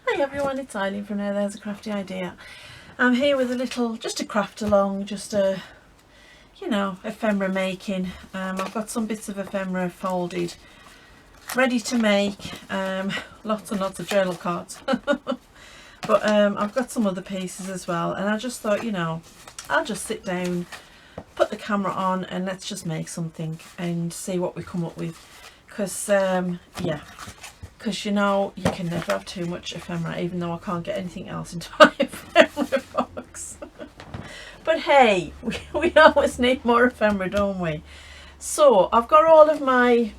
Hi everyone, it's Eileen from There There's a Crafty Idea. I'm here with just a craft along, just a, ephemera making. I've got some bits of ephemera folded, ready to make, lots and lots of journal cards. But I've got some other pieces as well, and I just thought, I'll just sit down, put the camera on, and let's just make something and see what we come up with. Because, yeah. Because you can never have too much ephemera, even though I can't get anything else into my ephemera box. But hey, we always need more ephemera, don't we? So I've got all of my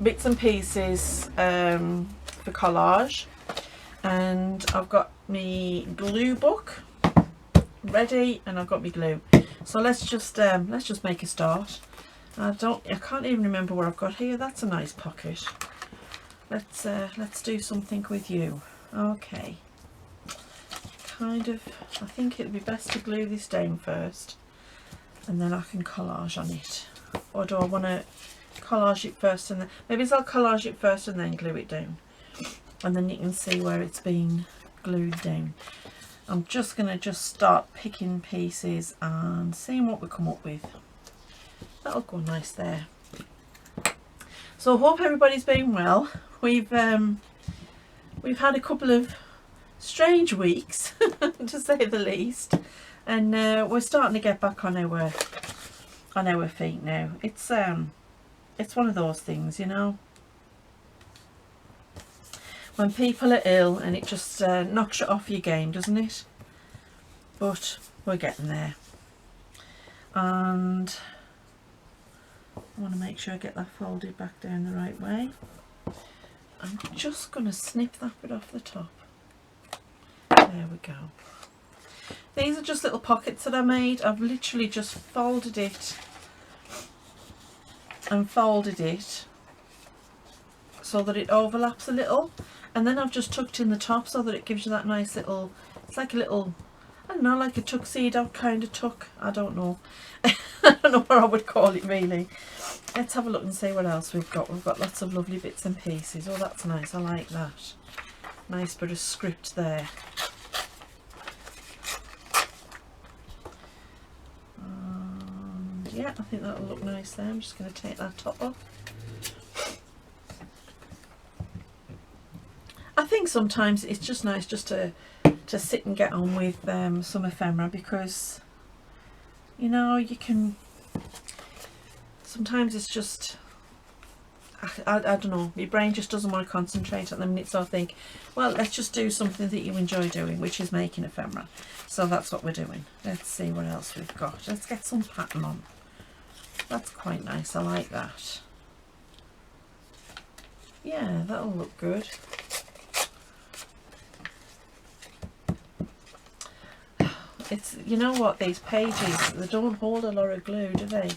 bits and pieces for collage, and I've got my glue book ready, and I've got my glue. So let's just make a start. I can't even remember what I've got here. That's a nice pocket. Let's do something with you. Okay. I think it'd be best to glue this down first, and then I can collage on it. Or do I want to collage it first and then, maybe I'll collage it first and then glue it down, and then you can see where it's been glued down. I'm just going to start picking pieces and seeing what we come up with. That'll go nice there. So I hope everybody's been well. We've had a couple of strange weeks, to say the least, and we're starting to get back on our feet now. It's one of those things, when people are ill and it just knocks you off your game, doesn't it? But we're getting there, and I want to make sure I get that folded back down the right way. I'm just going to snip that bit off the top. There we go. These are just little pockets that I made. I've literally just folded it and folded it so that it overlaps a little, and then I've just tucked in the top so that it gives you that nice little, it's like a little, I don't know, like a tuxedo kind of tuck. I don't know. I don't know what I would call it really. Let's have a look and see what else we've got. We've got lots of lovely bits and pieces. Oh, that's nice. I like that. Nice bit of script there. Yeah, I think that'll look nice there. I'm just going to take that top off. I think sometimes it's just nice just to sit and get on with some ephemera, because you can, sometimes it's just, I don't know, my brain just doesn't want to concentrate at the minute, so I think, well, let's just do something that you enjoy doing, which is making ephemera. So that's what we're doing. Let's see what else we've got. Let's get some pattern on. That's quite nice. I like that. Yeah, that'll look good. It's, you know what, these pages, they don't hold a lot of glue, do they?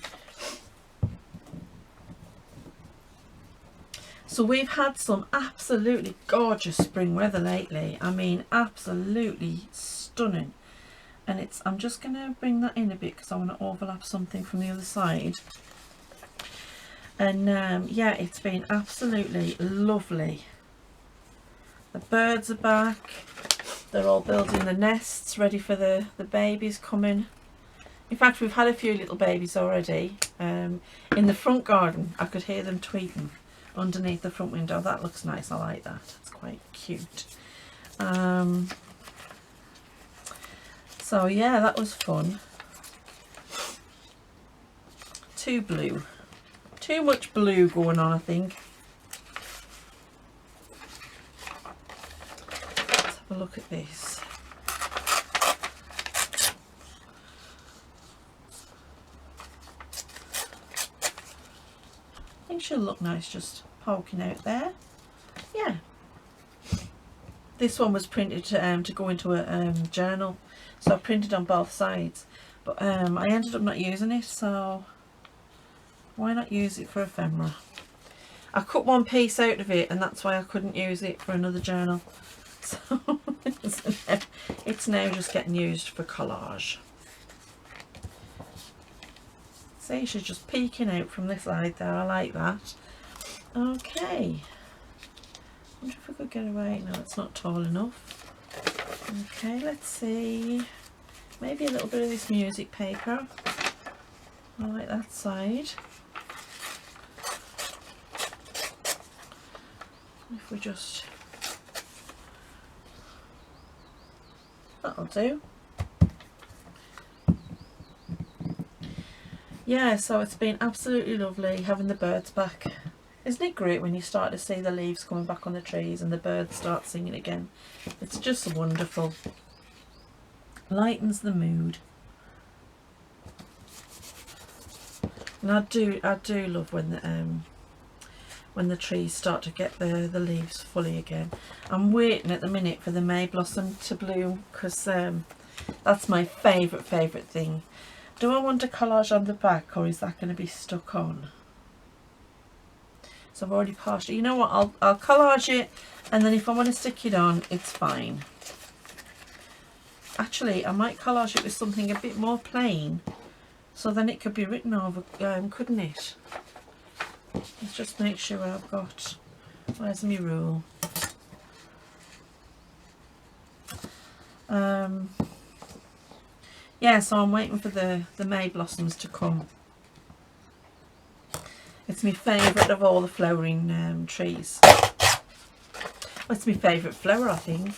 So we've had some absolutely gorgeous spring weather lately. I mean, absolutely stunning. And I'm just going to bring that in a bit because I want to overlap something from the other side. And yeah, it's been absolutely lovely. The birds are back. They're all building the nests, ready for the babies coming. In fact, we've had a few little babies already. In the front garden, I could hear them tweeting underneath the front window. That looks nice. I like that. It's quite cute. So yeah, that was fun. Too blue. Too much blue going on, I think. Let's have a look at this. I think she'll look nice just poking out there. Yeah. This one was printed to go into a journal, so I printed on both sides, but I ended up not using it, so why not use it for ephemera? I cut one piece out of it, and that's why I couldn't use it for another journal. So it's now just getting used for collage. See, she's just peeking out from this side there. I like that. Okay, wonder if I could get away. No, it's not tall enough. Okay, let's see. Maybe a little bit of this music paper. I like that side. If we just... that'll do. Yeah, so it's been absolutely lovely having the birds back. Isn't it great when you start to see the leaves coming back on the trees and the birds start singing again? It's just wonderful. Lightens the mood. And I do love when the trees start to get the leaves fully again. I'm waiting at the minute for the May blossom to bloom, because that's my favourite thing. Do I want a collage on the back, or is that going to be stuck on? So I've already partially, you know what, I'll collage it, and then if I want to stick it on, it's fine. Actually, I might collage it with something a bit more plain, so then it could be written over, couldn't it? Let's just make sure I've got, where's my rule? Yeah, so I'm waiting for the May blossoms to come. It's my favourite of all the flowering trees. Well, it's my favourite flower, I think.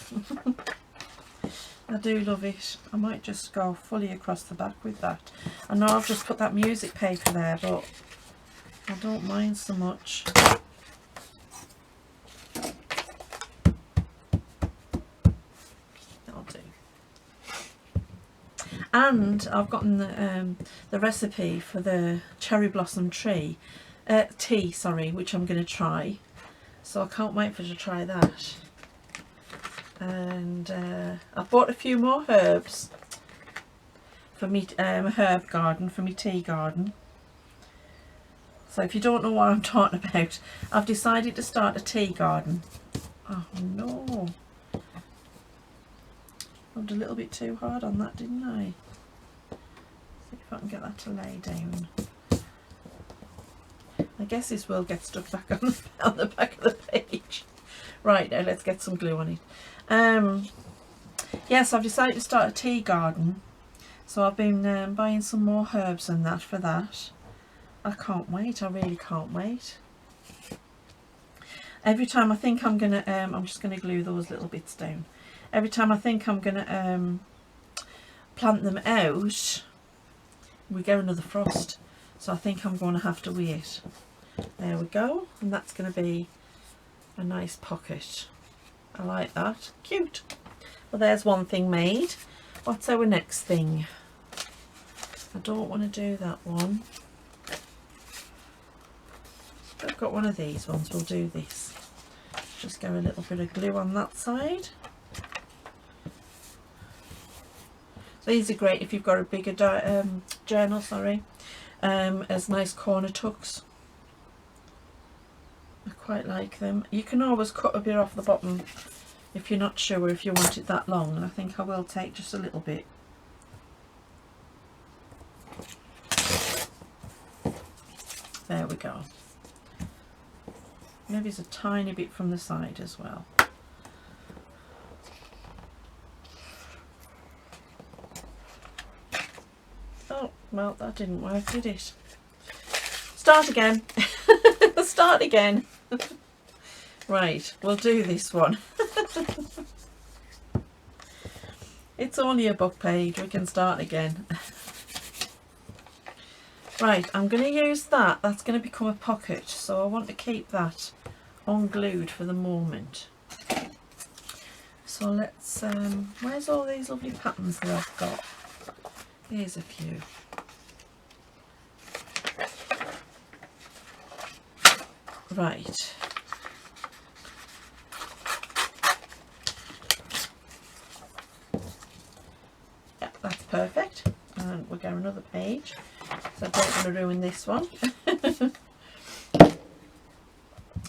I do love it. I might just go fully across the back with that. I know I've just put that music paper there, but I don't mind so much. That'll do. And I've gotten the recipe for the cherry blossom tea, which I'm going to try. So I can't wait for you to try that. And I bought a few more herbs for me, herb garden, for my tea garden. So if you don't know what I'm talking about, I've decided to start a tea garden. Oh no, I went a little bit too hard on that, didn't I? See if I can get that to lay down. I guess this will get stuck back on the back of the page. Right, now let's get some glue on it. Yes, I've decided to start a tea garden, so I've been buying some more herbs and that for that. I can't wait, I really can't wait. Every time I think I'm gonna, I'm just gonna glue those little bits down. Every time I think I'm gonna plant them out, we get another frost. So I think I'm going to have to wait. There we go, and that's going to be a nice pocket. I like that. Cute. Well, there's one thing made. What's our next thing? I don't want to do that one. I've got one of these ones. We'll do this. Just go a little bit of glue on that side. So these are great if you've got a bigger journal, sorry. As nice corner tucks. I quite like them. You can always cut a bit off the bottom if you're not sure if you want it that long, and I think I will take just a little bit. There we go. Maybe it's a tiny bit from the side as well. Oh, well, that didn't work, did it? Start again. Start again. Right, we'll do this one. It's only a book page, we can start again. Right, I'm going to use that. That's going to become a pocket, so I want to keep that unglued for the moment. So let's, where's all these lovely patterns that I've got? Here's a few. Right. Yeah, that's perfect. And we'll go another page. So I don't want to ruin this one.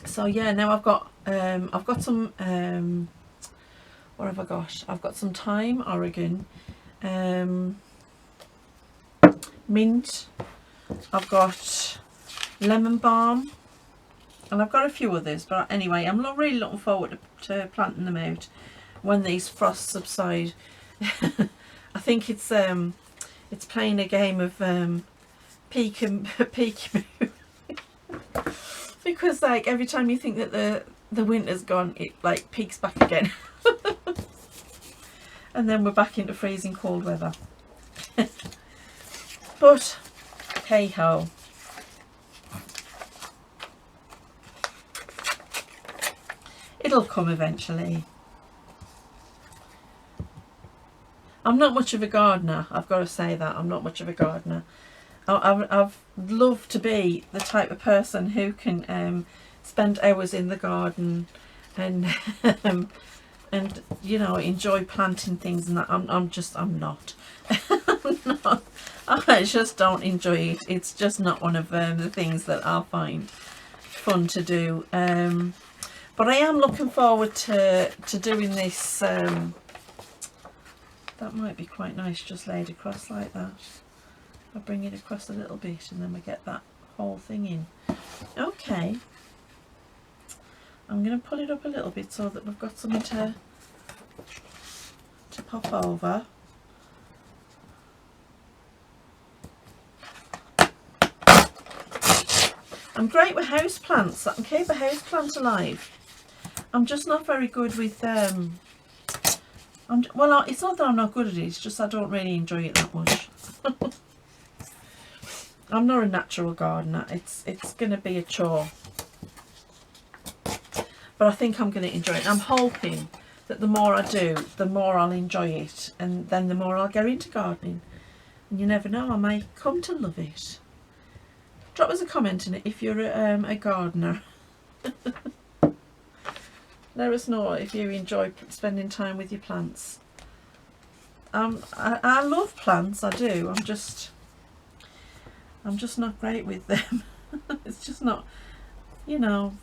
So yeah, now I've got some what have I got? I've got some thyme, Oregon, mint, I've got lemon balm, and I've got a few others, but anyway, I'm really looking forward to planting them out when these frosts subside. I think it's playing a game of peekaboo because like every time you think that the winter's gone, it like peaks back again. And then we're back into freezing cold weather. But hey ho. It'll come eventually. I'm not much of a gardener, I've got to say that. I'm not much of a gardener. I've loved to be the type of person who can spend hours in the garden and and you know, enjoy planting things and that. I'm not. I'm not. I just don't enjoy it. It's just not one of the things that I find fun to do. But I am looking forward to doing this. That might be quite nice just laid across like that. I'll bring it across a little bit and then we get that whole thing in. Okay. I'm going to pull it up a little bit so that we've got something to pop over. I'm great with house plants. I can keep a house plant alive. I'm just not very good with well, it's not that I'm not good at it, it's just I don't really enjoy it that much. I'm not a natural gardener. It's going to be a chore. But I think I'm going to enjoy it. I'm hoping that the more I do, the more I'll enjoy it. And then the more I'll go into gardening. And you never know, I may come to love it. Drop us a comment in it if you're a gardener. Let us know if you enjoy spending time with your plants. I love plants, I do. I'm just not great with them. It's just not, you know.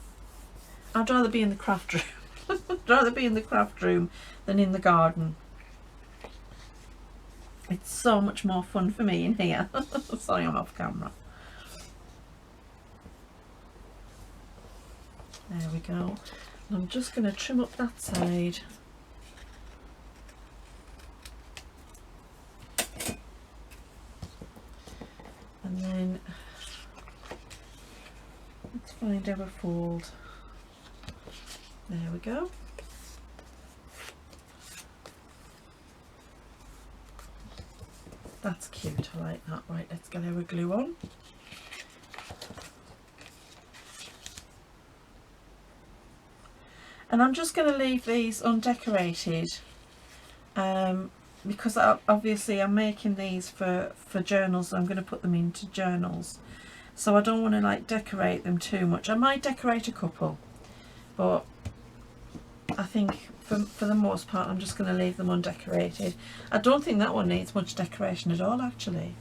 I'd rather be in the craft room. I'd rather be in the craft room than in the garden. It's so much more fun for me in here. Sorry, I'm off camera. There we go. And I'm just going to trim up that side. And then let's find our fold. There we go. That's cute, I like that. Right, let's get our glue on. And I'm just going to leave these undecorated because obviously I'm making these for journals. I'm going to put them into journals, so I don't want to like decorate them too much. I might decorate a couple, but I think for the most part I'm just going to leave them undecorated. I don't think that one needs much decoration at all, actually.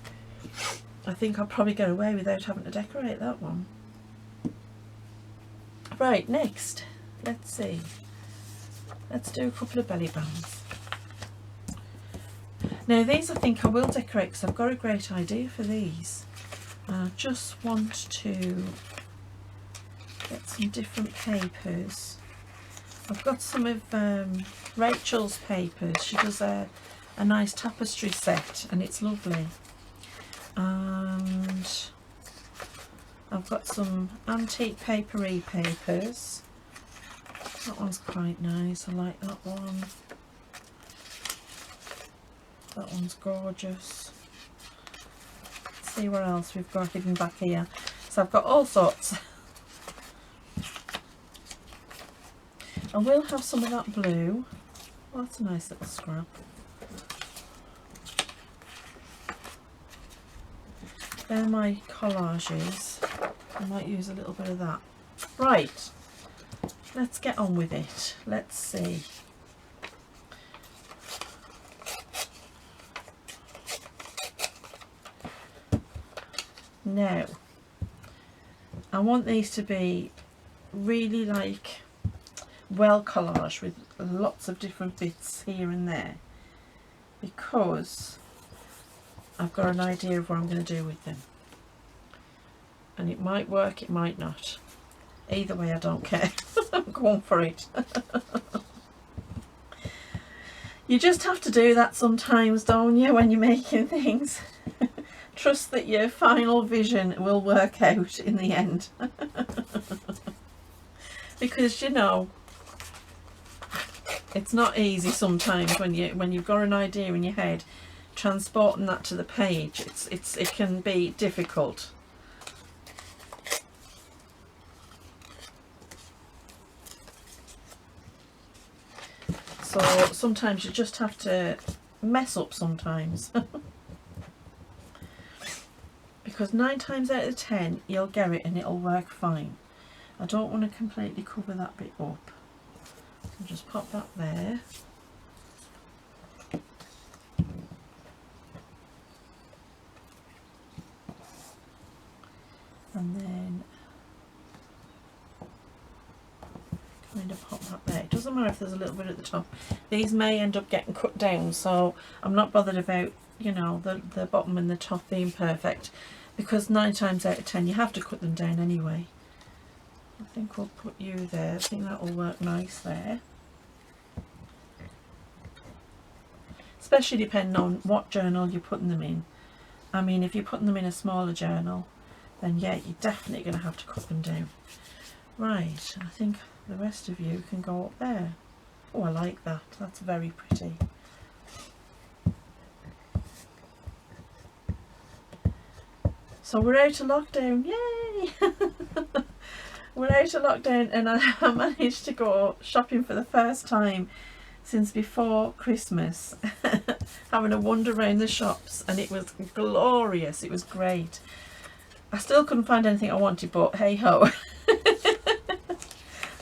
I think I'll probably get away without having to decorate that one. Right, next, let's see. Let's do a couple of belly bands. Now these I think I will decorate because I've got a great idea for these. I just want to get some different papers. I've got some of Rachel's papers. She does a nice tapestry set and it's lovely. And I've got some antique papery papers. That one's quite nice. I like that one. That one's gorgeous. Let's see what else we've got hidden back here. So I've got all sorts. I will have some of that blue. Well, that's a nice little scrap. They're my collages. I might use a little bit of that. Right, let's get on with it. Let's see. Now, I want these to be really like well collaged with lots of different bits here and there, because I've got an idea of what I'm going to do with them, and it might work, it might not. Either way, I don't care. I'm going for it. You just have to do that sometimes, don't you, when you're making things? Trust that your final vision will work out in the end. Because, you know, it's not easy sometimes when you've got an idea in your head, transporting that to the page. It can be difficult. So sometimes you just have to mess up sometimes. Because 9 times out of 10 you'll get it and it'll work fine. I don't want to completely cover that bit up. I'll just pop that there. And then kind of pop that there. It doesn't matter if there's a little bit at the top. These may end up getting cut down, so I'm not bothered about, you know, the bottom and the top being perfect, because 9 times out of 10 you have to cut them down anyway. I think we'll put you there. I think that will work nice there. Especially depending on what journal you're putting them in. I mean, if you're putting them in a smaller journal, then yeah, you're definitely going to have to cut them down. Right, I think the rest of you can go up there. Oh, I like that. That's very pretty. So we're out of lockdown. Yay! We're out of lockdown, and I managed to go shopping for the first time since before Christmas. Having a wander around the shops, and it was glorious. It was great. I still couldn't find anything I wanted, but hey ho.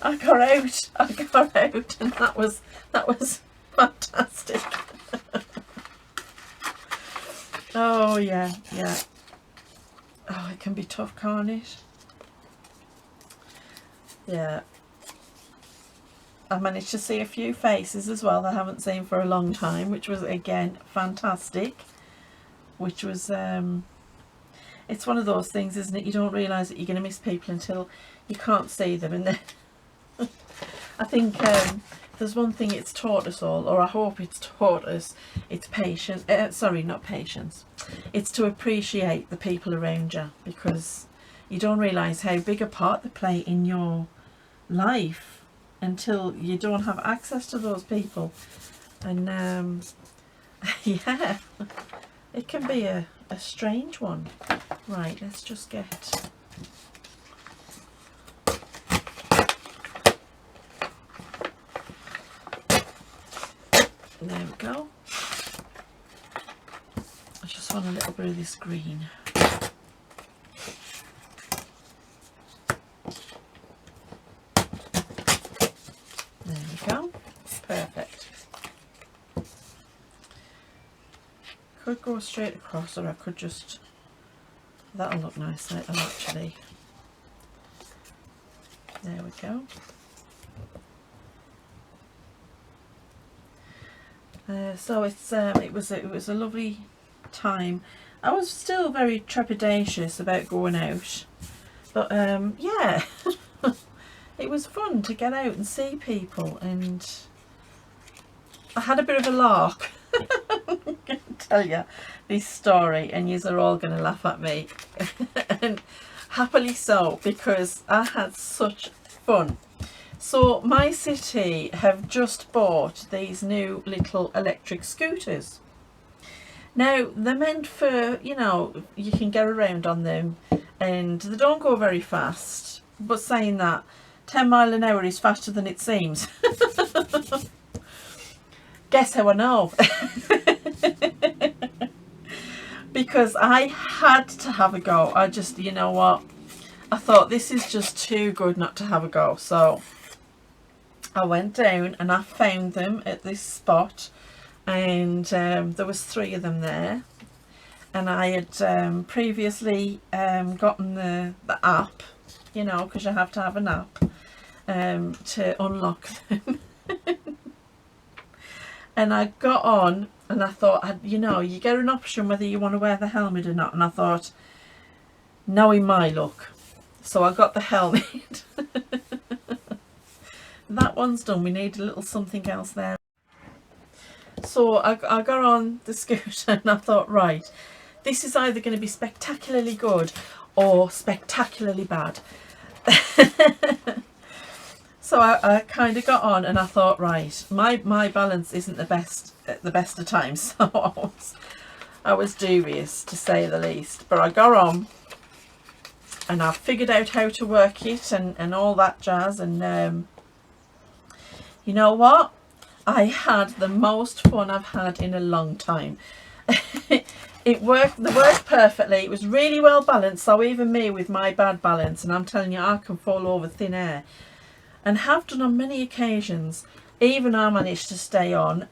I got out, and that was fantastic. Oh yeah. Oh, it can be tough, can't it? Yeah. I managed to see a few faces as well that I haven't seen for a long time, which was again fantastic. Which was it's one of those things, isn't it? You don't realise that you're going to miss people until you can't see them, and then I think there's one thing it's taught us all, or I hope it's taught us, it's patience. Sorry, not patience. It's to appreciate the people around you, because you don't realise how big a part they play in your life until you don't have access to those people. And yeah, it can be a strange one. Right, let's just get... There we go. I just want a little bit of this green. There we go. Perfect. Could go straight across, or I could just... That'll look nice, that'll actually. There we go. So it's it was a lovely time. I was still very trepidatious about going out, but yeah, it was fun to get out and see people, and I had a bit of a lark. I'm going to tell you this story, and yous are all going to laugh at me, and happily so, because I had such fun. So my city have just bought these new little electric scooters. Now they're meant for, you know, you can get around on them, and they don't go very fast, but saying that, 10 miles an hour is faster than it seems. Guess how I know? Because I had to have a go. I just, you know what, I thought this is just too good not to have a go. So I went down and I found them at this spot, and there was 3 of them there, and I had previously gotten the app, you know, because you have to have an app to unlock them. And I got on, and I thought, you know, you get an option whether you want to wear the helmet or not, and I thought, knowing my luck. So I got the helmet. That one's done. We need a little something else there. So I got on the scooter and I thought, right, this is either going to be spectacularly good or spectacularly bad. So I kind of got on and I thought, right, my balance isn't the best at the best of times. So I was dubious, to say the least. But I got on and I figured out how to work it and all that jazz. And you know what? I had the most fun I've had in a long time. It worked perfectly. It was really well balanced. So even me with my bad balance, and I'm telling you, I can fall over thin air. And have done on many occasions. Even I managed to stay on.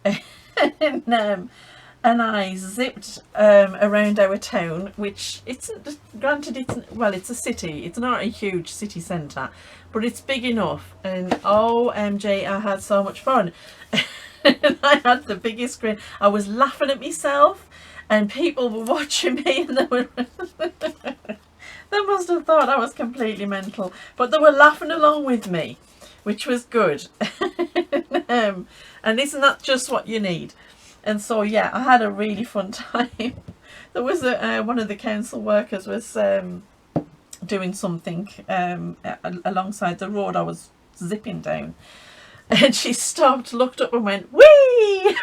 And I zipped around our town, which isn't, granted, it's a city. It's not a huge city centre, but it's big enough. And OMG, I had so much fun. And I had the biggest grin. I was laughing at myself, and people were watching me, and they were they must have thought I was completely mental, but they were laughing along with me, which was good. And isn't that just what you need? And so yeah, I had a really fun time. There was one of the council workers was doing something alongside the road I was zipping down, and she stopped, looked up and went, "Whee!"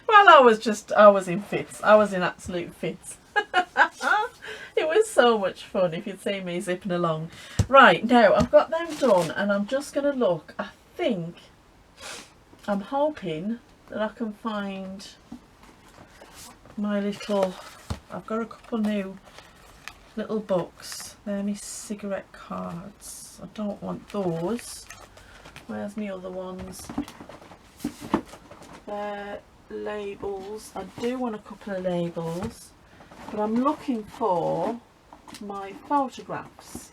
Well, I was in fits. I was in absolute fits. It was so much fun, if you'd see me zipping along. Right, now I've got them done and I'm just going to look. I'm hoping that I can find my little, I've got a couple new little books. They're my cigarette cards. I don't want those. Where's my other ones? They're labels. I do want a couple of labels, but I'm looking for my photographs,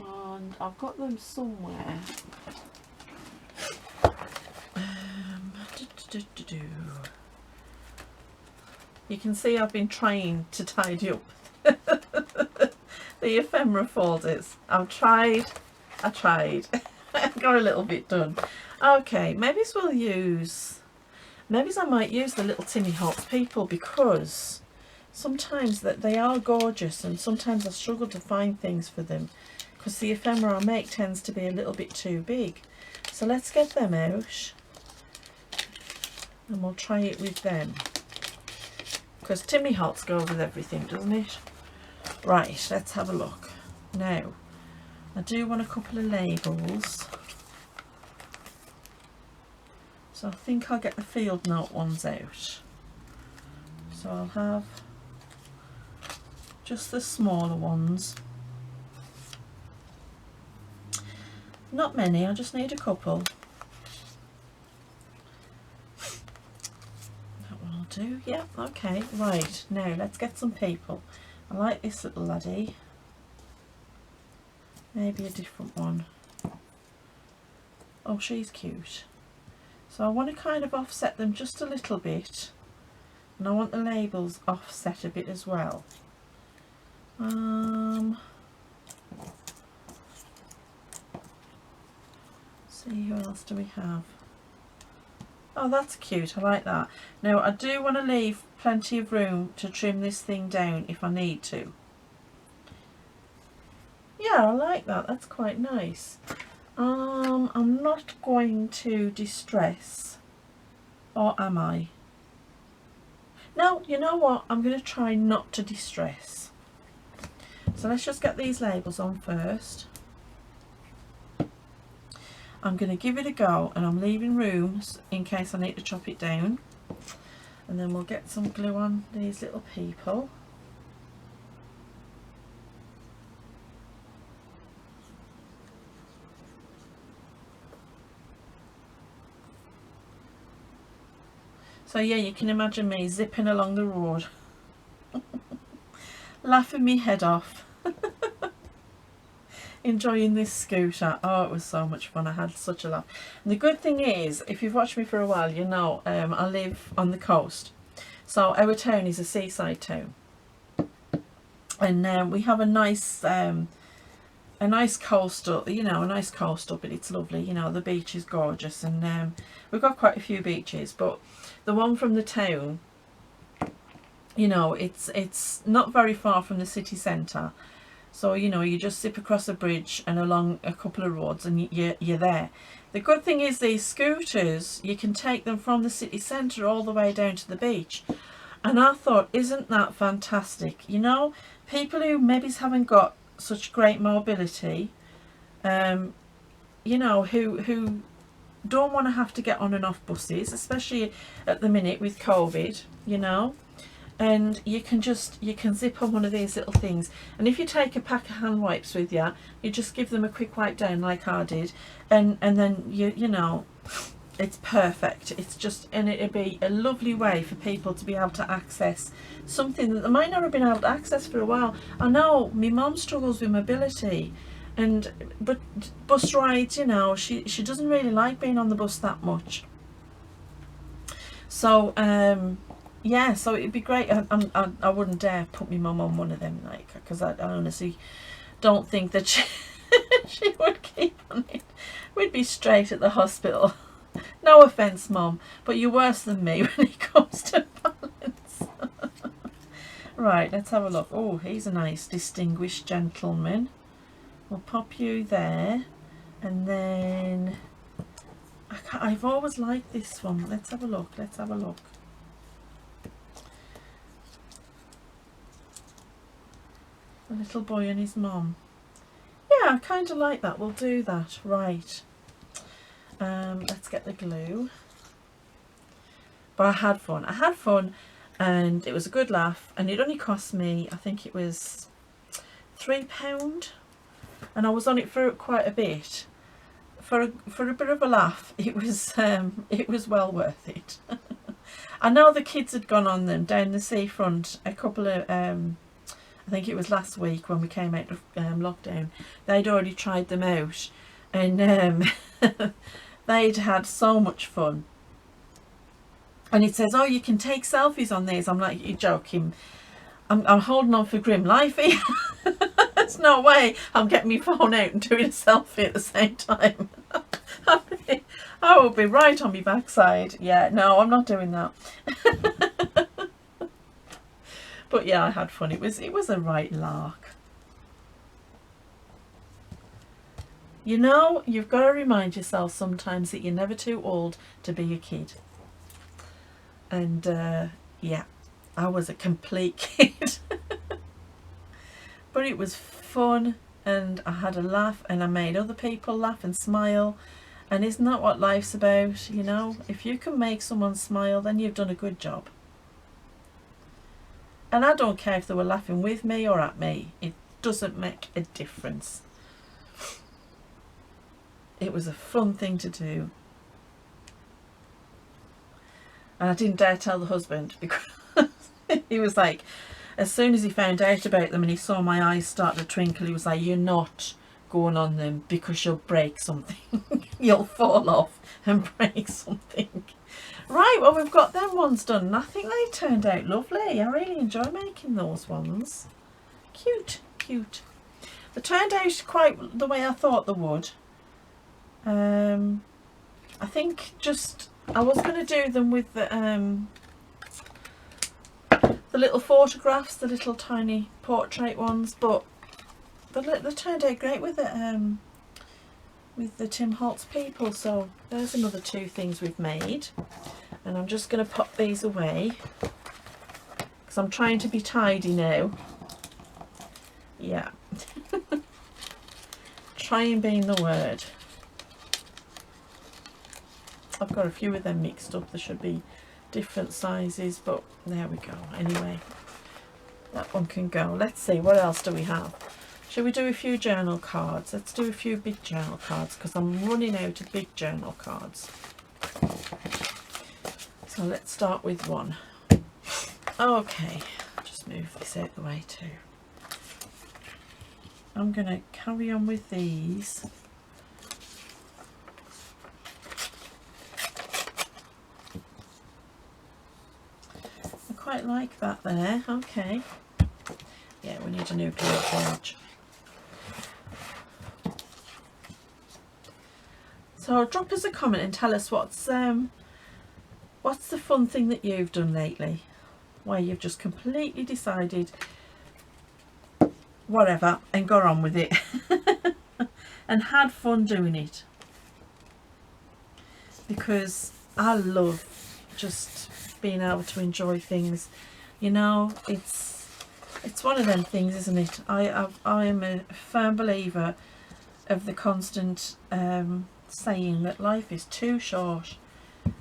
and I've got them somewhere. You can see I've been trying to tidy up the ephemera folders. I tried. I got a little bit done. Okay, maybe I might use the little Timmy Hawks people, because sometimes that they are gorgeous, and sometimes I struggle to find things for them because the ephemera I make tends to be a little bit too big. So let's get them out and we'll try it with them, because Timmy Hawks goes with everything, doesn't it? Right, let's have a look. Now, I do want a couple of labels. So I think I'll get the field note ones out. So I'll have just the smaller ones. Not many, I just need a couple. That one will do, yeah, okay. Right, now let's get some people. I like this little laddie. Maybe a different one. Oh, she's cute. So I want to kind of offset them just a little bit, and I want the labels offset a bit as well. See, who else do we have? Oh, that's cute, I like that. Now I do want to leave plenty of room to trim this thing down if I need to. Yeah, I like that, that's quite nice. I'm not going to distress, or am I? No, you know what, I'm going to try not to distress. So let's just get these labels on first. I'm going to give it a go, and I'm leaving room in case I need to chop it down, and then we'll get some glue on these little people. So yeah, you can imagine me zipping along the road, laughing me head off, enjoying this scooter. Oh, it was so much fun. I had such a laugh. And the good thing is, if you've watched me for a while, you know I live on the coast. So our town is a seaside town. And we have a nice coastal, you know, a nice coastal, but it's lovely, you know, the beach is gorgeous. And we've got quite a few beaches, but the one from the town, you know, it's not very far from the city centre. So, you know, you just zip across a bridge and along a couple of roads and you're there. The good thing is these scooters, you can take them from the city centre all the way down to the beach. And I thought, isn't that fantastic? You know, people who maybe haven't got such great mobility, you know, who don't want to have to get on and off buses, especially at the minute with COVID, you know. And you can zip on one of these little things, and if you take a pack of hand wipes with you, you just give them a quick wipe down like I did, and then you know, it's perfect. It's just, and it'd be a lovely way for people to be able to access something that they might not have been able to access for a while. I know my mum struggles with mobility, but bus rides, you know, she doesn't really like being on the bus that much. So yeah, so it'd be great. I wouldn't dare put my mum on one of them, like, because I honestly don't think that she would keep on it. We'd be straight at the hospital. No offence, Mum, but you're worse than me when it comes to balance. Right, let's have a look. Oh, he's a nice distinguished gentleman. We'll pop you there, and then I've always liked this one. Let's have a look. Let's have a look. The little boy and his mum. Yeah, I kind of like that. We'll do that. Right. Let's get the glue. But I had fun. I had fun, and it was a good laugh. And it only cost me, I think it was £3, and I was on it for quite a bit. For a bit of a laugh, it was well worth it. I know the kids had gone on them down the seafront a couple of I think it was last week when we came out of lockdown. They'd already tried them out, and they'd had so much fun. And it says, oh, you can take selfies on these. I'm like, you're joking. I'm holding on for grim life here. There's no way I'm getting my phone out and doing a selfie at the same time. I will be right on my backside. Yeah, no, I'm not doing that. But yeah, I had fun. It was a right lark. You know, you've got to remind yourself sometimes that you're never too old to be a kid. And yeah, I was a complete kid. But it was fun, and I had a laugh, and I made other people laugh and smile. And isn't that what life's about? You know, if you can make someone smile, then you've done a good job. And I don't care if they were laughing with me or at me. It doesn't make a difference. It was a fun thing to do. And I didn't dare tell the husband, because he was like, as soon as he found out about them and he saw my eyes start to twinkle, he was like, you're not going on them, because you'll break something. You'll fall off and break something. Right, well, we've got them ones done, and I think they turned out lovely. I really enjoy making those ones. Cute, cute. They turned out quite the way I thought they would. I think I was going to do them with the little photographs, the little tiny portrait ones, but they turned out great with the Tim Holtz people. So there's another 2 things we've made, and I'm just going to pop these away because I'm trying to be tidy now. Yeah. Trying being the word. I've got a few of them mixed up. There should be different sizes, but there we go. Anyway, that one can go. Let's see, what else do we have? Should we do a few journal cards? Let's do a few big journal cards, because I'm running out of big journal cards. So let's start with one. Okay, just move this out the way too. I'm going to carry on with these. I quite like that there. Okay. Yeah, Yeah, we need a new glue page. So drop us a comment and tell us what's the fun thing that you've done lately, where you've just completely decided whatever and got on with it and had fun doing it. Because I love just being able to enjoy things, you know. It's one of them things, isn't it? I am a firm believer of the constant saying that life is too short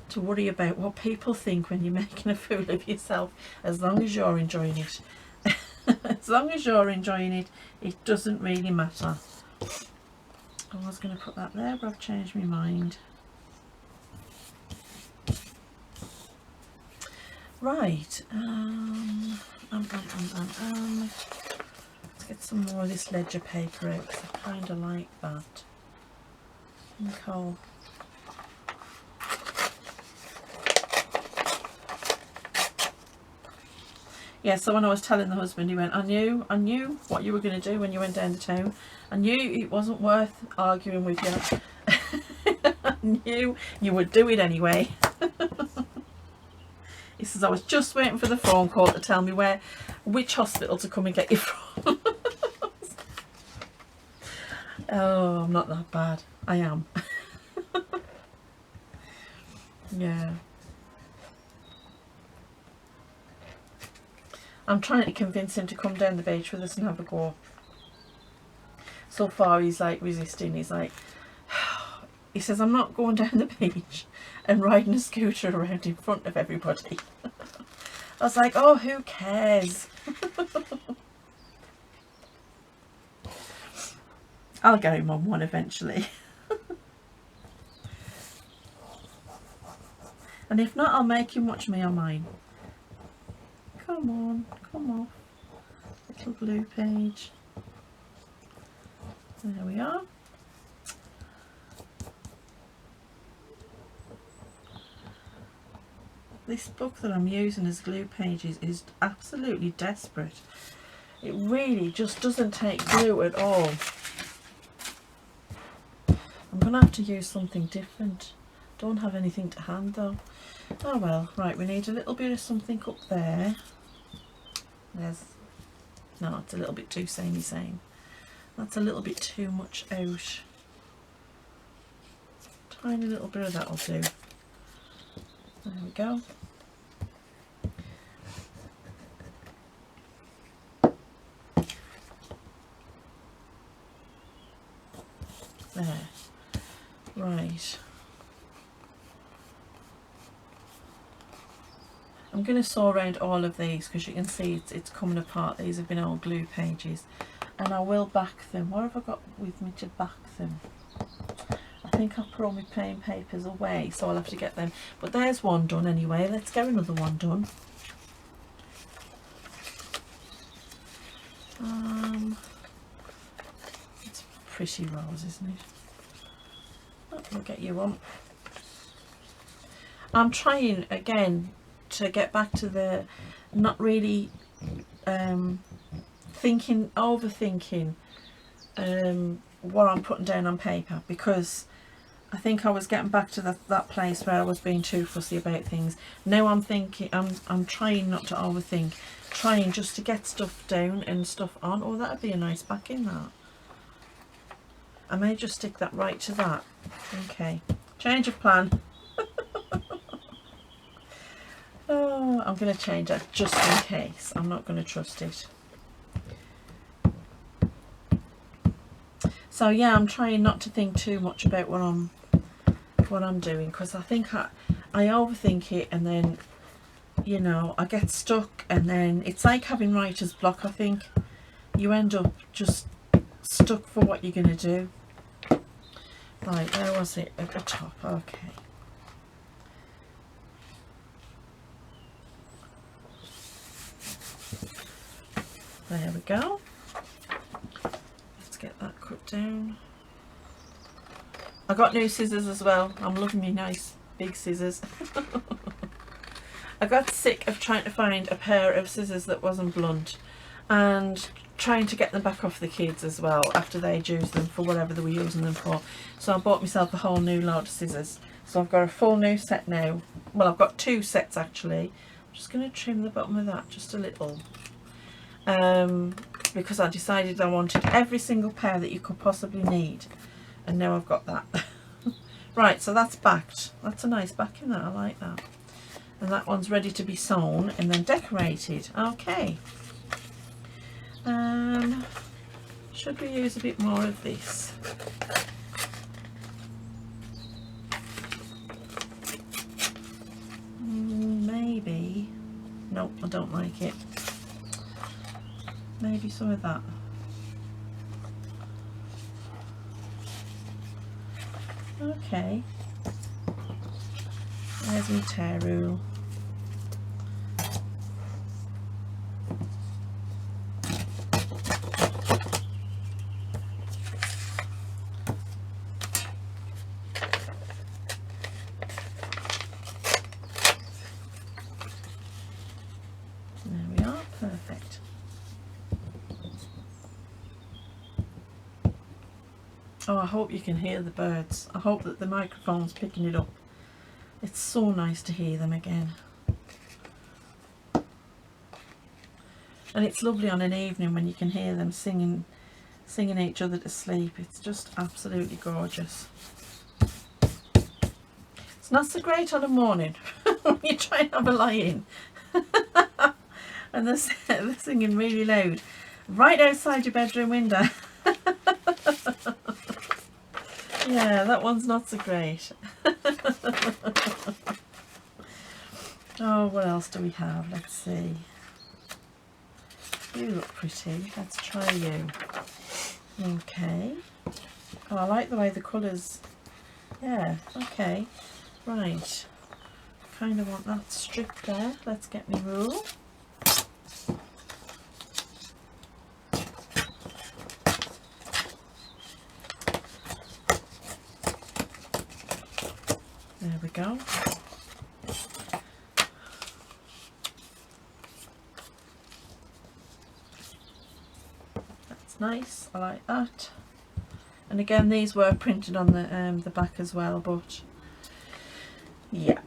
to worry about what people think when you're making a fool of yourself. As long as you're enjoying it, as long as you're enjoying it, it doesn't really matter. I was going to put that there, but I've changed my mind. Right, let's get some more of this ledger paper out, because I kind of like that. Nicole. Yeah, so when I was telling the husband, he went, I knew what you were going to do when you went down to town. I knew it wasn't worth arguing with you. I knew you would do it anyway. He says, I was just waiting for the phone call to tell me which hospital to come and get you from. Oh, I'm not that bad. I am. Yeah. I'm trying to convince him to come down the beach with us and have a go. So far he's like resisting. He's like, he says, I'm not going down the beach and riding a scooter around in front of everybody. I was like, oh, who cares? I'll get him on one eventually. And if not, I'll make him watch me on mine. Come on, come on. Little blue page. There we are. This book that I'm using as glue pages is absolutely desperate. It really just doesn't take glue at all. I'm going to have to use something different. Don't have anything to hand though. Oh well, right, we need a little bit of something up there. No, it's a little bit too samey same. That's a little bit too much out. Tiny little bit of that will do. There we go. There. Right. I'm going to sew around all of these because you can see it's coming apart. These have been old glue pages. And I will back them. What have I got with me to back them? I think I've put all my plain papers away, so I'll have to get them. But there's one done anyway. Let's get another one done. It's pretty rose, isn't it? Oh, we'll get you one. I'm trying again to get back to the not really overthinking what I'm putting down on paper, because I think I was getting back to that place where I was being too fussy about things. Now I'm thinking, I'm trying not to overthink, trying just to get stuff down and stuff on. Oh, that'd be a nice backing, that. I may just stick that right to that. Okay, change of plan. Oh, I'm going to change that just in case. I'm not going to trust it. So yeah, I'm trying not to think too much about what I'm doing, because I think I overthink it, and then, you know, I get stuck, and then it's like having writer's block. I think you end up just stuck for what you're going to do. Right, where was it? At the top. Okay. There we go. Let's get that cut down. I got new scissors as well. I'm loving me nice big scissors. I got sick of trying to find a pair of scissors that wasn't blunt. and trying to get them back off the kids as well after they'd used them for whatever they were using them for. So I bought myself a whole new load of scissors. So I've got a full new set now. Well, I've got 2 sets actually. I'm just going to trim the bottom of that just a little, because I decided I wanted every single pair that you could possibly need, and now I've got that. Right, so that's backed. That's a nice backing, that I like that. And that one's ready to be sewn and then decorated. Okay. Should we use a bit more of this? Maybe. Nope, I don't like it. Maybe some of that. Okay. There's my tear rule. There we are, perfect. Oh, I hope you can hear the birds. I hope that the microphone's picking it up. It's so nice to hear them again. And it's lovely on an evening when you can hear them singing each other to sleep. It's just absolutely gorgeous. It's not so great on a morning when you try and have a lie-in. And they're singing really loud right outside your bedroom window. Yeah, that one's not so great. Oh, what else do we have? Let's see. You look pretty. Let's try you. Okay. Oh, I like the way the colours. Yeah, okay. Right. Kind of want that strip there. Let's get me rule. There we go. That's nice. I like that. And again, these were printed on the back as well, but yeah,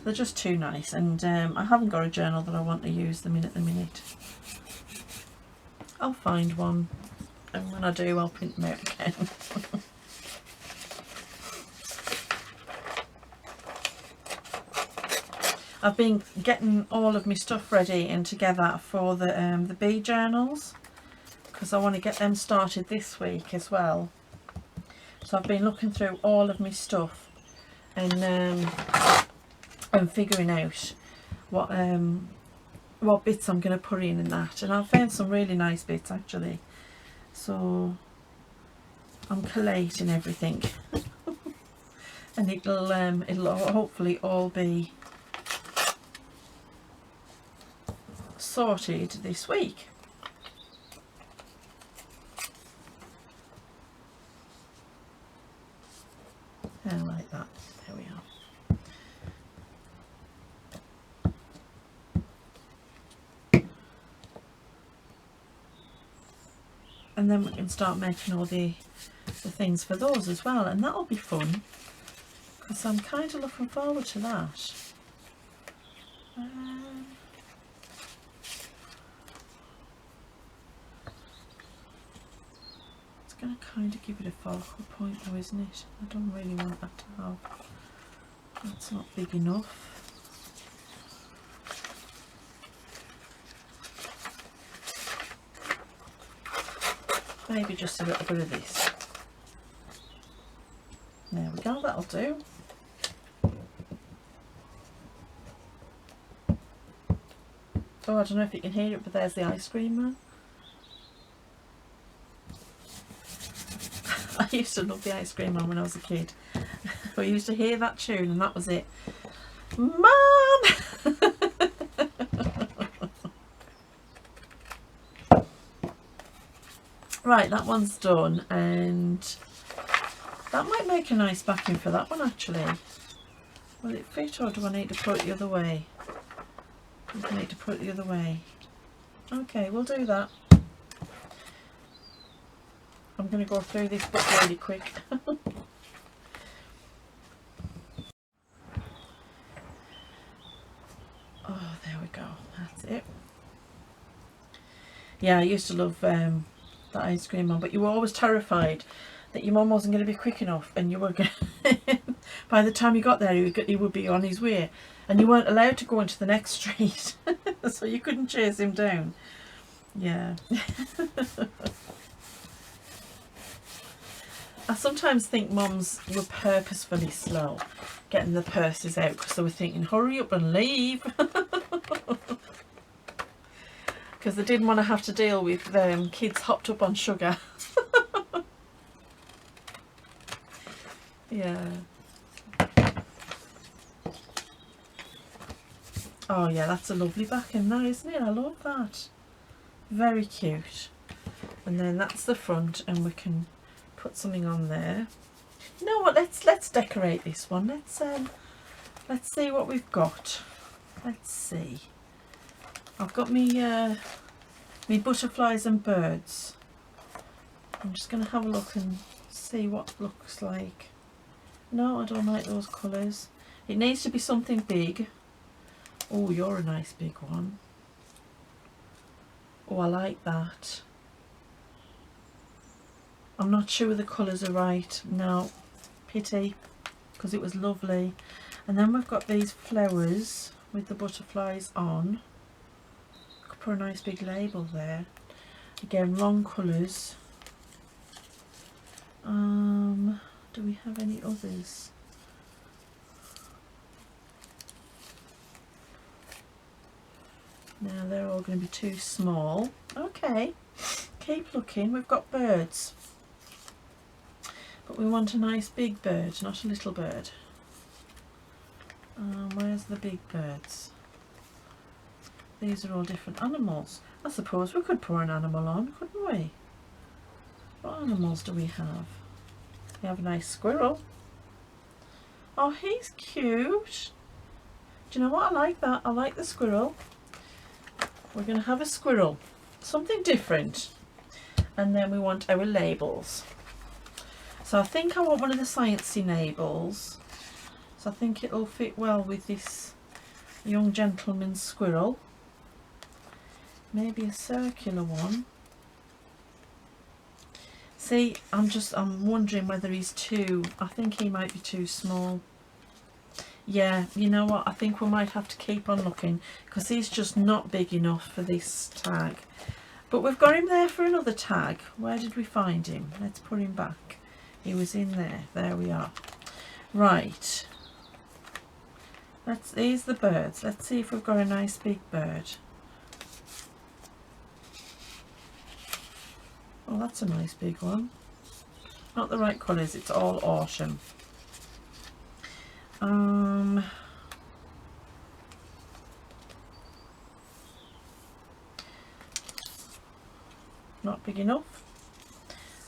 they're just too nice. And I haven't got a journal that I want to use them in at the minute. I'll find one, and when I do, I'll print them out again. I've been getting all of my stuff ready and together for the bee journals, because I want to get them started this week as well. So I've been looking through all of my stuff and figuring out what bits I'm going to put in and that. And I've found some really nice bits actually. So I'm collating everything, and it'll hopefully all be sorted this week. I like that. There we are. And then we can start making all the things for those as well, and that'll be fun, because I'm kind of looking forward to that. It's going to kind of give it a focal point though, isn't it? I don't really want that to have. That's not big enough. Maybe just a little bit of this. There we go, that'll do. Oh, I don't know if you can hear it, but there's the ice cream man. I used to love the ice cream man when I was a kid. We used to hear that tune and that was it. Mum! Right, that one's done, and that might make a nice backing for that one actually. Will it fit, or do I need to put it the other way? I need to put it the other way. Okay, we'll do that. I'm going to go through this book really quick. Oh, there we go. That's it. Yeah, I used to love the ice cream one, but you were always terrified that your mum wasn't going to be quick enough, and you were going by the time you got there he would be on his way, and you weren't allowed to go into the next street. So you couldn't chase him down. Yeah. I sometimes think mums were purposefully slow getting the purses out because they were thinking, hurry up and leave. Because they didn't want to have to deal with kids hopped up on sugar. Yeah. Oh yeah, that's a lovely backing now, isn't it? I love that. Very cute. And then that's the front, and we can put something on there. You know what? Let's decorate this one. Let's see what we've got. Let's see. I've got me butterflies and birds. I'm just going to have a look and see what it looks like. No, I don't like those colours. It needs to be something big. Oh, you're a nice big one. Oh, I like that. I'm not sure the colours are right. No, pity, because it was lovely. And then we've got these flowers with the butterflies on. Could put a nice big label there. Again, wrong colours. Do we have any others? Now they're all going to be too small. Okay, keep looking. We've got birds, but we want a nice big bird, not a little bird. Where's the big birds? These are all different animals. I suppose we could pour an animal on, couldn't we? What animals do we have? We have a nice squirrel. Oh, he's cute. Do you know what? I like that. I like the squirrel. We're going to have a squirrel. Something different. And then we want our labels. So I think I want one of the sciencey labels. So I think it'll fit well with this young gentleman's squirrel. Maybe a circular one. See, I'm wondering whether he's I think he might be too small. Yeah, you know what, I think we might have to keep on looking because he's just not big enough for this tag. But we've got him there for another tag. Where did we find him? Let's put him back. He was in there. There we are. Right. Here's the birds. Let's see if we've got a nice big bird. Oh, that's a nice big one. Not the right colours, it's all autumn. Not big enough.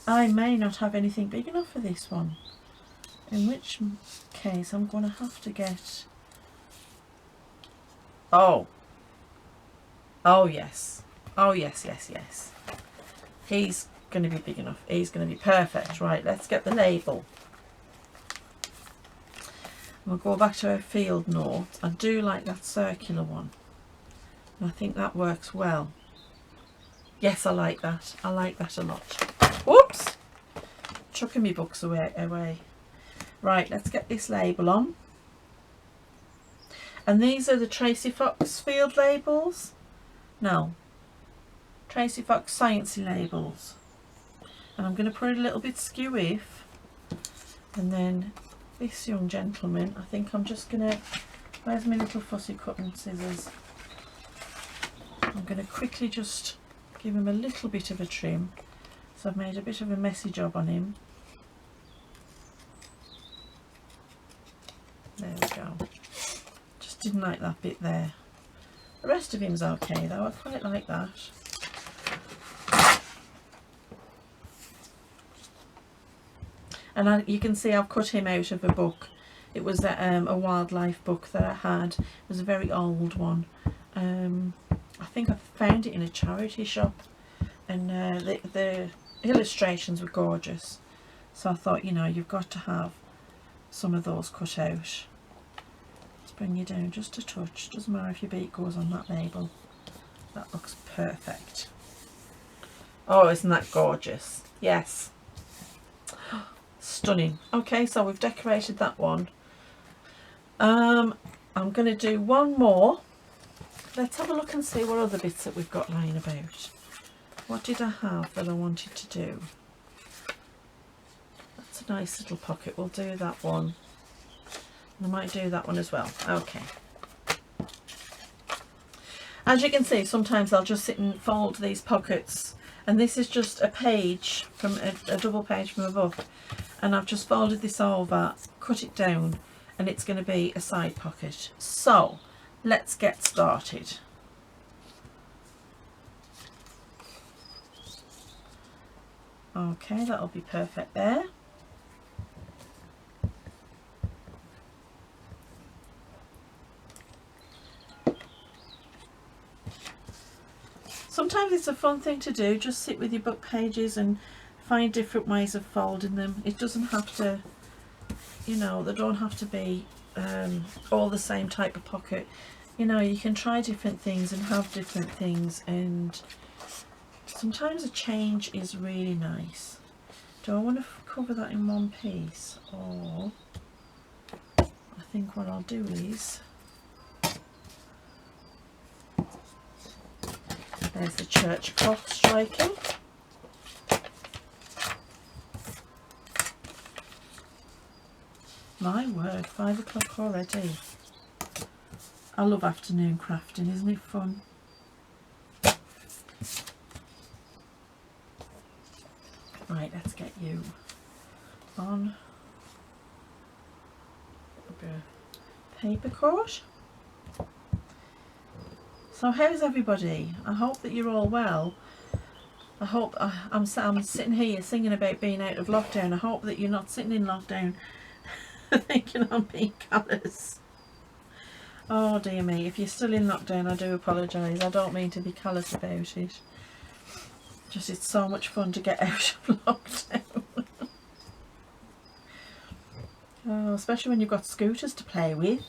I may not have anything big enough for this one. In which case I'm going to have to get... Oh yes. Oh yes. He's going to be big enough. He's going to be perfect. Right, let's get the label. We'll go back to our field note. I do like that circular one. I think that works well. Yes, I like that. I like that a lot. Whoops! Chucking me books away. Right, let's get this label on. And these are the Tracy Fox field labels. No. Tracy Fox sciencey labels. And I'm going to put it a little bit skew if. And then this young gentleman, I think I'm just going to... Where's my little fussy cutting scissors? I'm going to quickly just give him a little bit of a trim. So I've made a bit of a messy job on him. There we go. Just didn't like that bit there. The rest of him's okay though, I quite like that. And you can see I've cut him out of a book. It was a wildlife book that I had. It was a very old one. I think I found it in a charity shop, and the illustrations were gorgeous, so I thought, you know, you've got to have some of those cut out. Let's bring you down just a touch, doesn't matter if your beak goes on that label. That looks perfect. Oh, isn't that gorgeous? Yes. Stunning. Okay, so we've decorated that one. I'm going to do one more. Let's have a look and see what other bits that we've got lying about. What did I have that I wanted to do? That's a nice little pocket. We'll do that one. And I might do that one as well. Okay. As you can see, sometimes I'll just sit and fold these pockets, and this is just a page from a double page from a book, and I've just folded this over, cut it down, and it's going to be a side pocket. So let's get started. Okay, that'll be perfect there. Sometimes it's a fun thing to do, just sit with your book pages and find different ways of folding them. It doesn't have to, you know, they don't have to be all the same type of pocket. You know, you can try different things and have different things, and sometimes a change is really nice. Do I want to cover that in one piece, or I think what I'll do is, there's the church clock striking. My word, 5 o'clock already. I love afternoon crafting, isn't it fun? Right, let's get you on a paper cord. So how's everybody? I hope that you're all well. I hope I'm sitting here singing about being out of lockdown. I hope that you're not sitting in lockdown thinking I'm being callous. Oh dear me, if you're still in lockdown, I do apologise. I don't mean to be callous about it. Just, it's so much fun to get out of lockdown. Oh, especially when you've got scooters to play with.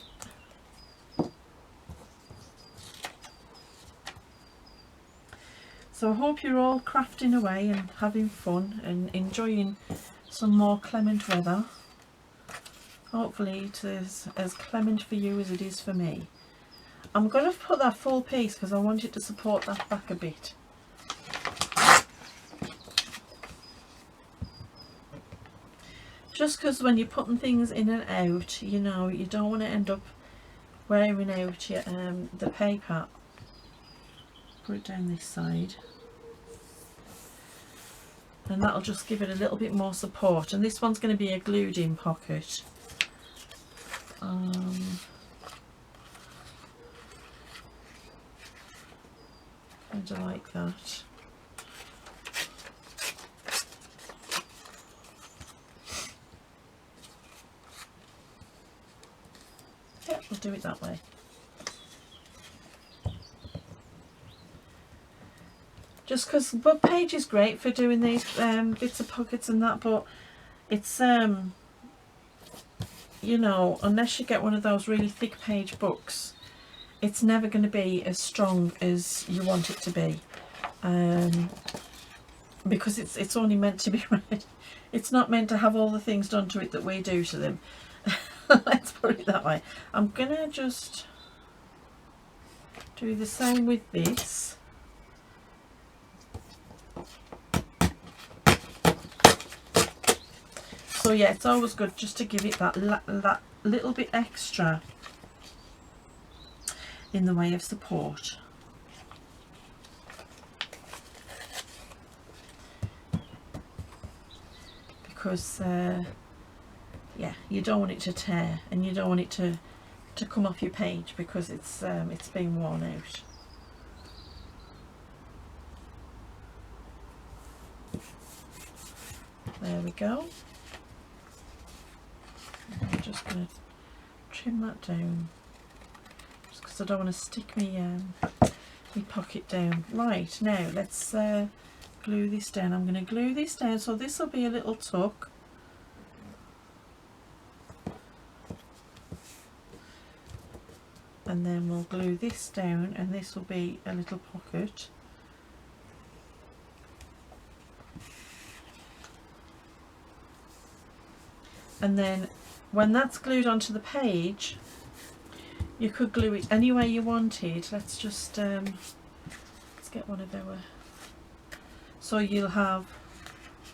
So I hope you're all crafting away and having fun and enjoying some more clement weather. Hopefully it is as clement for you as it is for me. I'm going to put that full piece because I want it to support that back a bit. Just because when you're putting things in and out, you know, you don't want to end up wearing out your, the paper. Put it down this side. And that'll just give it a little bit more support. And this one's going to be a glued in pocket. Kind of like that. Yeah, we'll do it that way. Just because the book page is great for doing these bits of pockets and that, but it's you know, unless you get one of those really thick page books, it's never going to be as strong as you want it to be, because it's only meant to be read. It's not meant to have all the things done to it that we do to them. Let's put it that way. I'm gonna just do the same with this. So yeah, it's always good just to give it that little bit extra in the way of support. Because yeah, you don't want it to tear, and you don't want it to come off your page because it's been worn out. There we go. I'm just going to trim that down, just because I don't want to stick my pocket down. Right, now let's glue this down. I'm going to glue this down, so this will be a little tuck. And then we'll glue this down, and this will be a little pocket. And then when that's glued onto the page, you could glue it any way you wanted. Let's just let's get one of our, so you'll have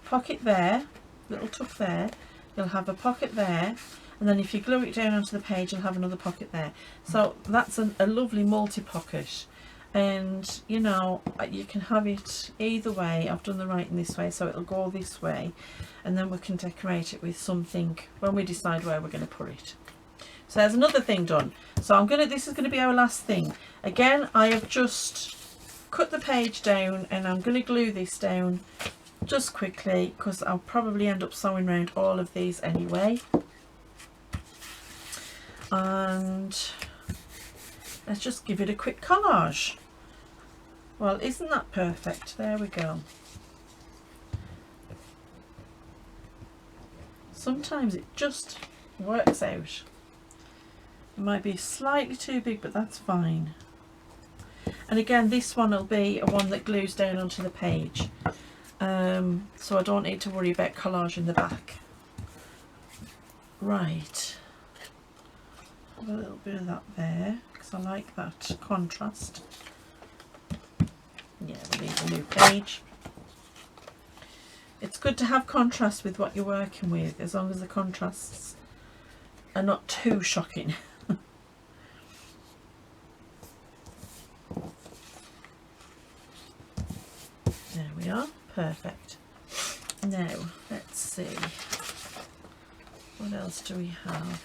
pocket there, little tuck there, you'll have a pocket there, and then if you glue it down onto the page you'll have another pocket there. So that's a lovely multi-pocket, and you know, you can have it either way. I've done the writing this way, so it'll go this way, and then we can decorate it with something when we decide where we're going to put it. So there's another thing done. So this is going to be our last thing. Again, I have just cut the page down, and I'm going to glue this down just quickly because I'll probably end up sewing around all of these anyway. And let's just give it a quick collage. Well, isn't that perfect? There we go. Sometimes it just works out. It might be slightly too big, but that's fine. And again, this one will be a one that glues down onto the page, so I don't need to worry about collage in the back. Right, have a little bit of that there because I like that contrast. Yeah, we'll need a new page. It's good to have contrast with what you're working with, as long as the contrasts are not too shocking. There we are, perfect. Now let's see, what else do we have?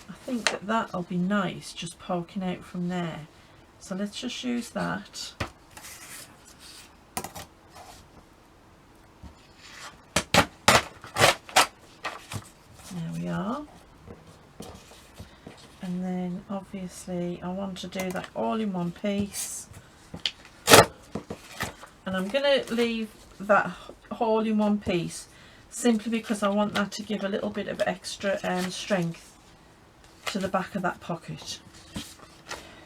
I think that'll be nice just poking out from there, so let's just use that. There we are. And then obviously I want to do that all in one piece, and I'm going to leave that all in one piece simply because I want that to give a little bit of extra strength to the back of that pocket.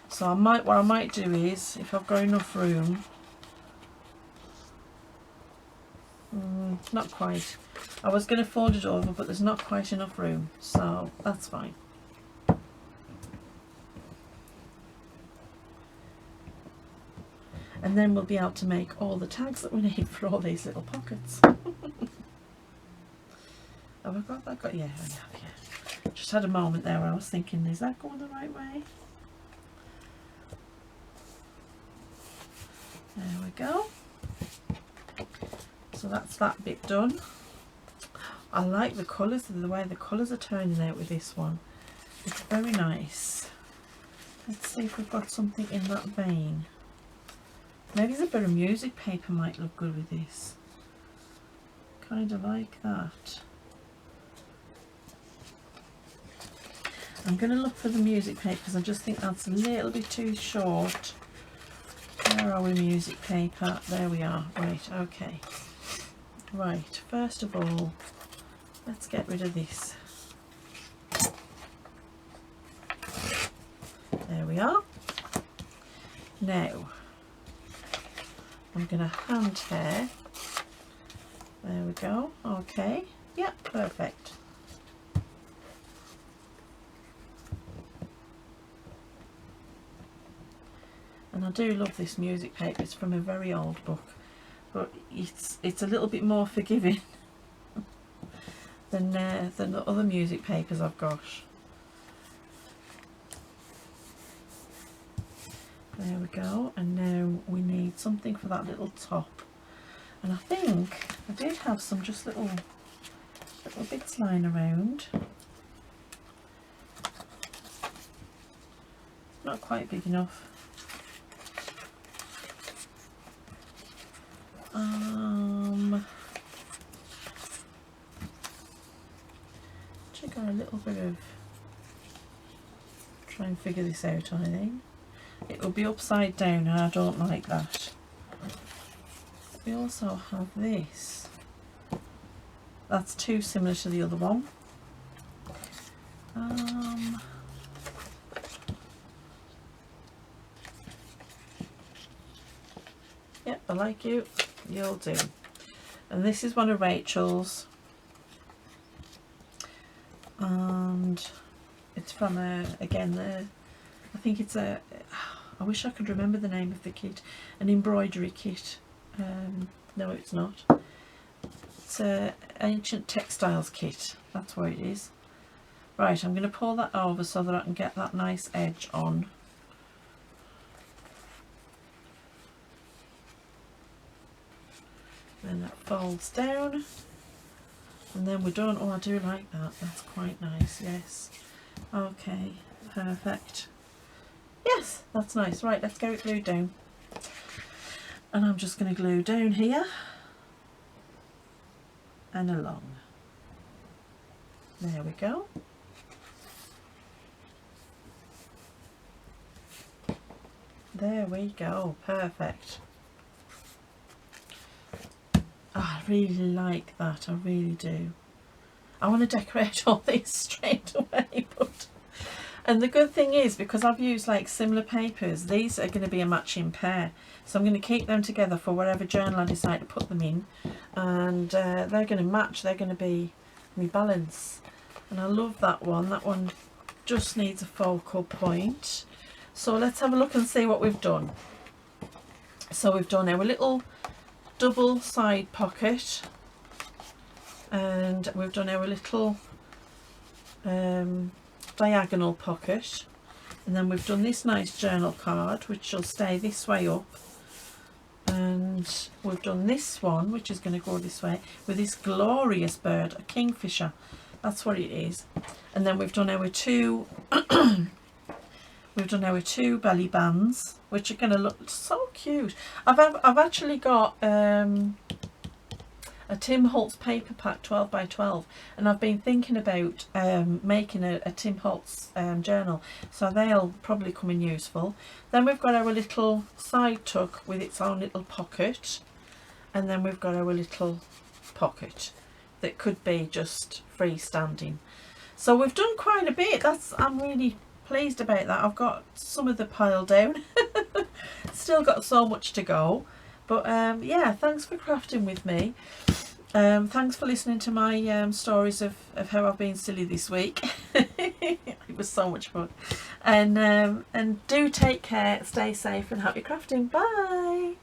So what I might do is, if I've got enough room, not quite, I was going to fold it over, but there's not quite enough room, so that's fine. And then we'll be able to make all the tags that we need for all these little pockets. Have I got that? Yeah, I have, yeah. Just had a moment there where I was thinking, is that going the right way? There we go. So that's that bit done. I like the colours, the way the colours are turning out with this one. It's very nice. Let's see if we've got something in that vein. Maybe a bit of music paper might look good with this. Kind of like that. I'm going to look for the music paper because I just think that's a little bit too short. Where are we, music paper? There we are. Right, okay. Right, first of all, let's get rid of this. There we are. Now, I'm going to hand hair. There we go. Okay. Yeah, perfect. And I do love this music paper. It's from a very old book, but it's a little bit more forgiving than the other music papers I've got. There we go. And now we need something for that little top. And I think I did have some just little bits lying around. Not quite big enough. Actually got a little bit of try and figure this out, I think. It will be upside down and I don't like that. We also have this. That's too similar to the other one. Yep, I like you. You'll do. And this is one of Rachel's. And it's from again, I think it's I wish I could remember the name of the kit. An embroidery kit. No, it's not. It's a ancient textiles kit. That's what it is. Right, I'm going to pull that over so that I can get that nice edge on. Then that folds down. And then we're done. Oh, I do like that. That's quite nice, yes. Okay, perfect. Yes, that's nice. Right, let's get it glued down. And I'm just going to glue down here and along. There we go. There we go, perfect. I really like that, I really do. I want to decorate all these straight away, but and the good thing is, because I've used like similar papers, these are going to be a matching pair, so I'm going to keep them together for whatever journal I decide to put them in, and they're going to match. They're going to be my balance, and I love that one. That one just needs a focal point. So let's have a look and see what we've done. So we've done our little double side pocket, and we've done our little diagonal pocket, and then we've done this nice journal card which will stay this way up, and we've done this one which is going to go this way with this glorious bird, a kingfisher, that's what it is. And then we've done our two we've done our two belly bands which are going to look so cute. I've actually got a Tim Holtz paper pack 12 by 12, and I've been thinking about making a Tim Holtz journal, so they'll probably come in useful. Then we've got our little side tuck with its own little pocket, and then we've got our little pocket that could be just freestanding. So we've done quite a bit. I'm really pleased about that. I've got some of the pile down. Still got so much to go. But yeah, thanks for crafting with me. Thanks for listening to my stories of how I've been silly this week. It was so much fun. And do take care, stay safe and happy crafting. Bye!